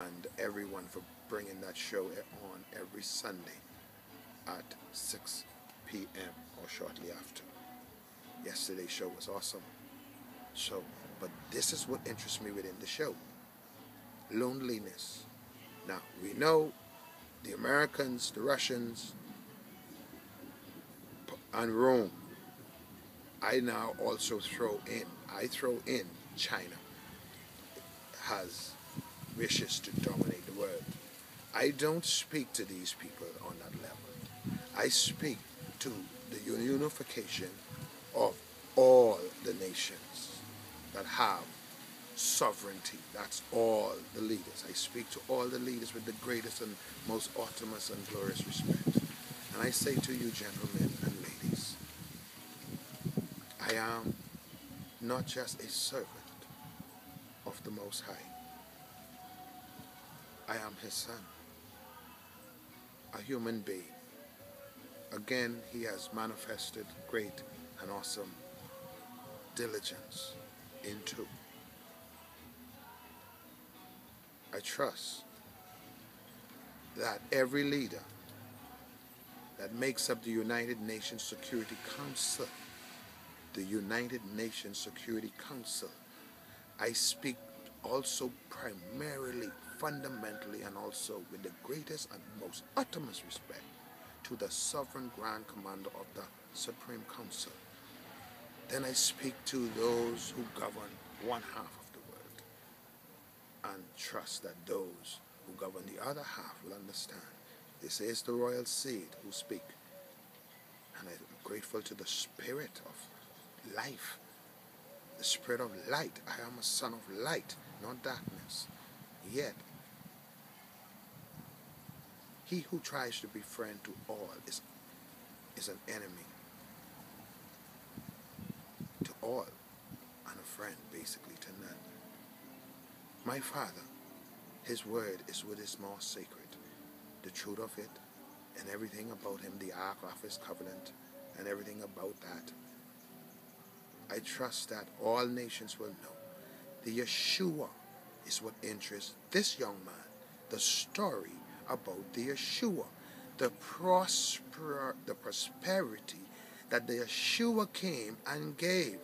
and everyone for bringing that show on every Sunday at 6 p.m. or shortly after. Yesterday's show was awesome. So, but this is what interests me within the show. Loneliness. Now, we know the Americans, the Russians, and Rome. I now also throw in China has wishes to dominate the world. I don't speak to these people on that level. I speak to the unification of all the nations that have sovereignty. That's all the leaders. I speak to all the leaders with the greatest and most utmost and glorious respect. And I say to you, gentlemen and ladies, I am not just a servant of the Most High. I am His son, a human being. Again, He has manifested great and awesome diligence into. I trust that every leader that makes up the United Nations Security Council, I speak also primarily, fundamentally, and also with the greatest and most utmost respect to the Sovereign Grand Commander of the Supreme Council. Then I speak to those who govern one half of the world, and trust that those who govern the other half will understand. This is the royal seed who speak. And I'm grateful to the spirit of life, the spirit of light. I am a son of light, not darkness. Yet, he who tries to be friend to all is an enemy to all, and a friend basically to none. My Father, His word is what is more sacred. The truth of it, and everything about Him, the ark of His covenant, and everything about that. I trust that all nations will know. The Yeshua is what interests this young man. The story about the Yeshua, the prosperity that the Yeshua came and gave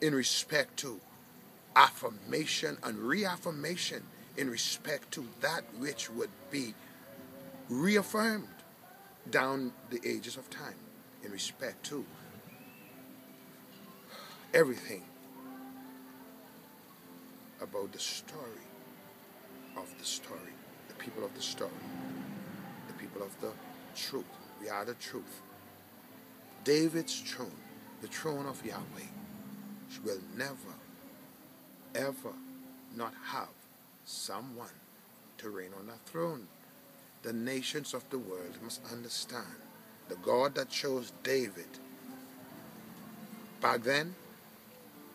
in respect to affirmation and reaffirmation, in respect to that which would be reaffirmed down the ages of time, in respect to everything about the story of the story, the people of the story, the people of the truth. We are the truth. David's throne, the throne of Yahweh, will never, ever not have someone to reign on that throne. The nations of the world must understand the God that chose David back then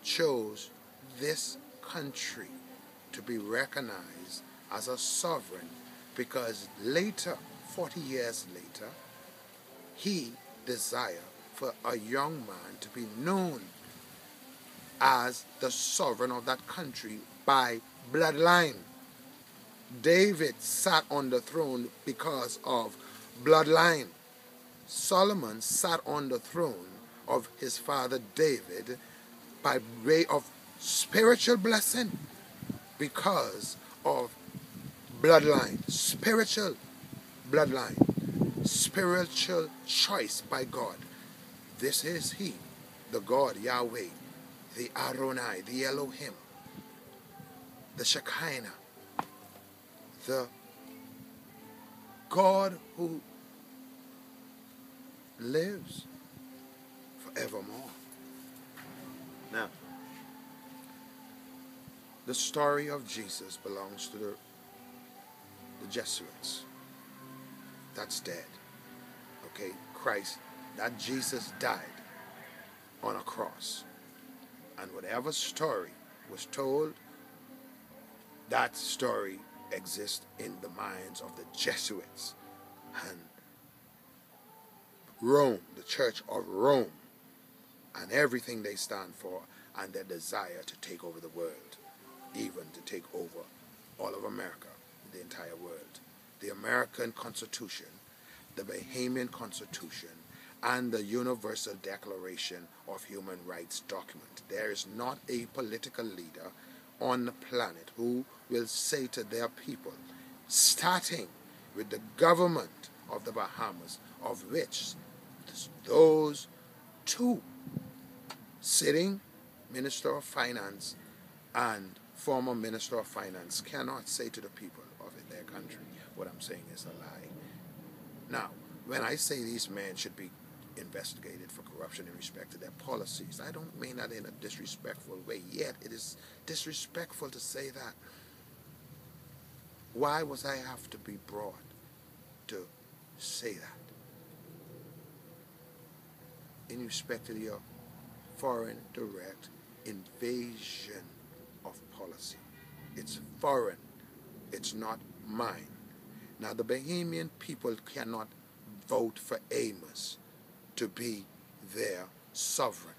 chose this country to be recognized as a sovereign, because later, 40 years later, he desired for a young man to be known as the sovereign of that country by bloodline. David sat on the throne because of bloodline. Solomon sat on the throne of his father David by way of spiritual blessing because of bloodline, spiritual bloodline, spiritual choice by God. This is He, the God Yahweh, the Adonai, the Elohim, the Shekinah, the God who lives forevermore. Now, the story of Jesus belongs to the Jesuits. That's dead. Okay, Christ, that Jesus died on a cross. And whatever story was told, that story exists in the minds of the Jesuits and Rome, the Church of Rome, and everything they stand for, and their desire to take over the world, even to take over all of America, the entire world. The American Constitution, the Bahamian Constitution, and the Universal Declaration of Human Rights document. There is not a political leader on the planet who will say to their people, starting with the government of the Bahamas, of which those two sitting Minister of Finance and former Minister of Finance cannot say to the people of their country, what I'm saying is a lie. Now, when I say these men should be investigated for corruption in respect to their policies, I don't mean that in a disrespectful way, yet it is disrespectful to say that. Why was I have to be brought to say that? In respect to your foreign direct invasion of policy. It's foreign. It's not mine. Now, the Bahamian people cannot vote for Amos to be their sovereign.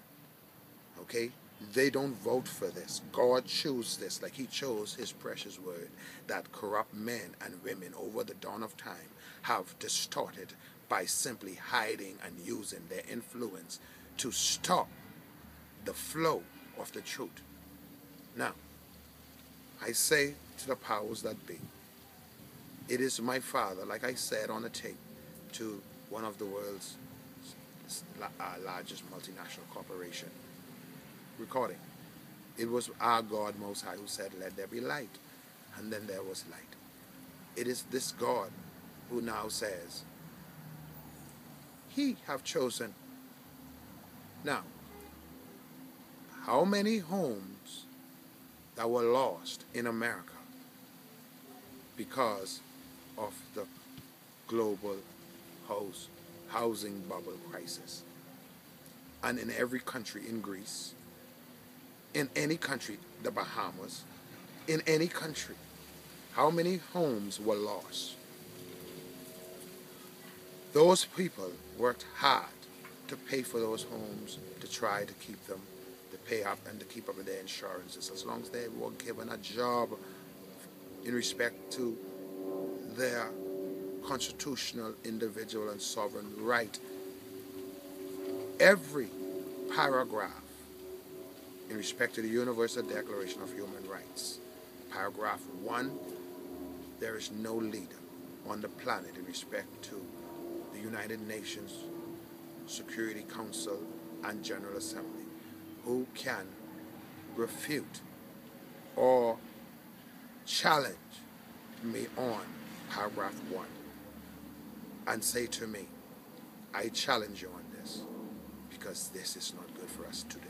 Okay? They don't vote for this. God chose this, like he chose his precious word, that corrupt men and women over the dawn of time have distorted by simply hiding and using their influence to stop the flow of the truth. Now, I say to the powers that be, it is my father, like I said on the tape, to one of the world's largest multinational corporation, recording. It was our God Most High who said, let there be light. And then there was light. It is this God who now says, he have chosen. Now, how many homes that were lost in America because of the global housing bubble crisis? And in every country, in Greece, in any country, the Bahamas, in any country, how many homes were lost? Those people worked hard to pay for those homes, to try to keep them, to pay up and to keep up with their insurances, as long as they were given a job in respect to their constitutional, individual, and sovereign right. Every paragraph in respect to the Universal Declaration of Human Rights, paragraph 1, there is no leader on the planet in respect to the United Nations Security Council and General Assembly who can refute or challenge me on paragraph 1 and say to me, I challenge you on this because this is not good for us today.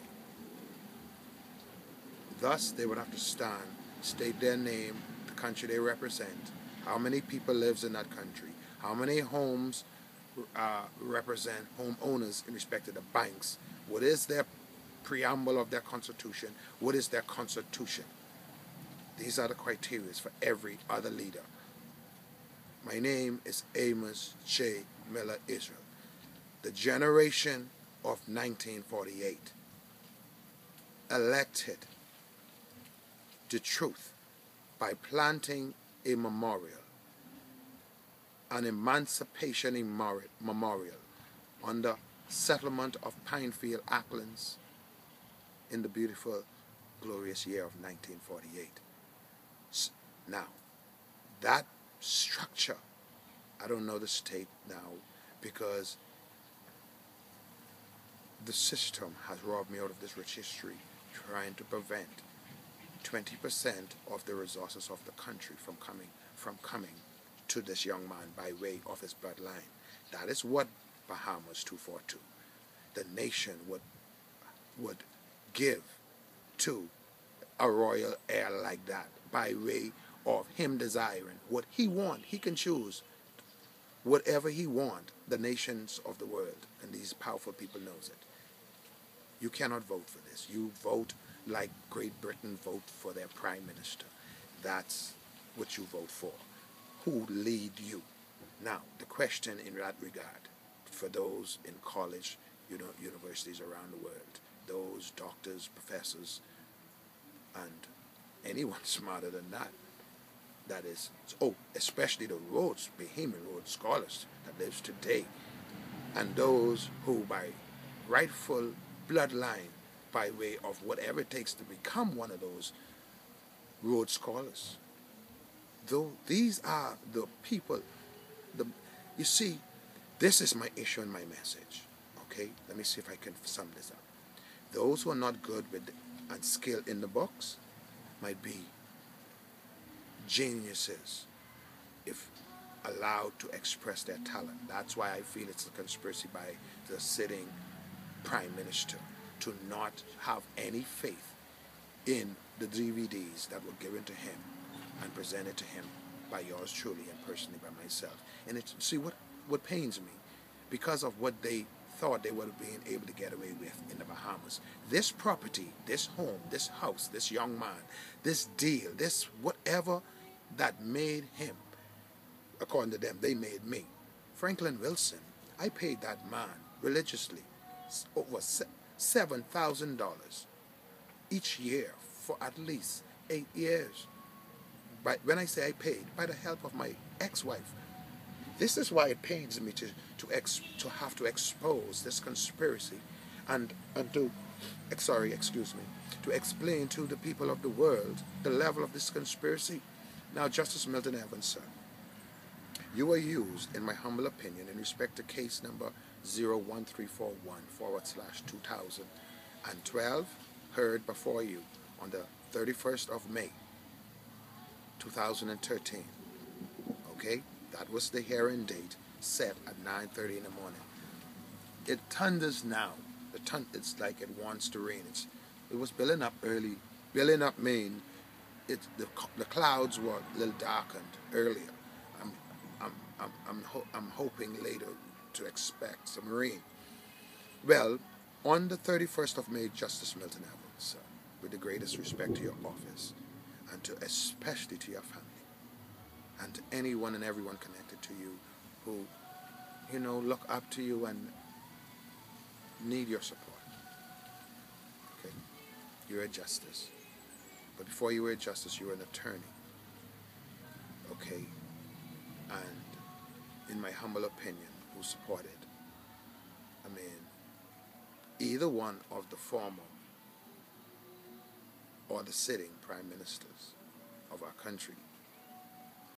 Thus, they would have to stand, state their name, the country they represent, how many people lives in that country, how many homes represent homeowners in respect to the banks, what is their preamble of their constitution, what is their constitution. These are the criteria for every other leader. My name is Amos J. Miller Israel. The generation of 1948 elected the truth by planting a memorial, an emancipation memorial on the settlement of Pinefield, Acklands in the beautiful, glorious year of 1948. Now, that structure, I don't know the state now because the system has robbed me out of this rich history, trying to prevent 20% of the resources of the country from coming to this young man by way of his bloodline. That is what Bahamas 242, the nation would give to a royal heir like that by way of him desiring what he want. He can choose whatever he want. The nations of the world and these powerful people knows it. You cannot vote for this. You vote like Great Britain vote for their prime minister. That's what you vote for. Who lead you? Now, the question in that regard, for those in college, universities around the world, those doctors, professors, and anyone smarter than that, that is, especially the Rhodes, Bohemian Rhodes scholars that lives today, and those who by rightful bloodline, by way of whatever it takes to become one of those Rhodes scholars. Though these are the people, you see, this is my issue and my message. Okay, let me see if I can sum this up. Those who are not good with and skilled in the books might be geniuses if allowed to express their talent. That's why I feel it's a conspiracy by the sitting prime minister to not have any faith in the DVDs that were given to him and presented to him by yours truly and personally by myself. And it's, see, what pains me, because of what they thought they would have been able to get away with in the Bahamas. This property, this home, this house, this young man, this deal, this whatever that made him, according to them, they made me. Franklin Wilson, I paid that man religiously over $7,000 each year for at least 8 years. But when I say I paid, by the help of my ex-wife. This is why it pains me to have to expose this conspiracy and to explain to the people of the world the level of this conspiracy. Now, Justice Milton Evans, sir, you were used, in my humble opinion, in respect to case number 01341/2012, heard before you on the 31st of May, 2013. Okay? That was the hearing date set at 9:30 in the morning. It thunders now. It's like it wants to rain. It was building up early. Building up mean the clouds were a little darkened earlier. I'm hoping later to expect some rain. Well, on the 31st of May, Justice Milton Evans, with the greatest respect to your office and especially to your family, and to anyone and everyone connected to you who, look up to you and need your support. Okay? You're a justice. But before you were a justice, you were an attorney. Okay? And in my humble opinion, who supported, either one of the former or the sitting prime ministers of our country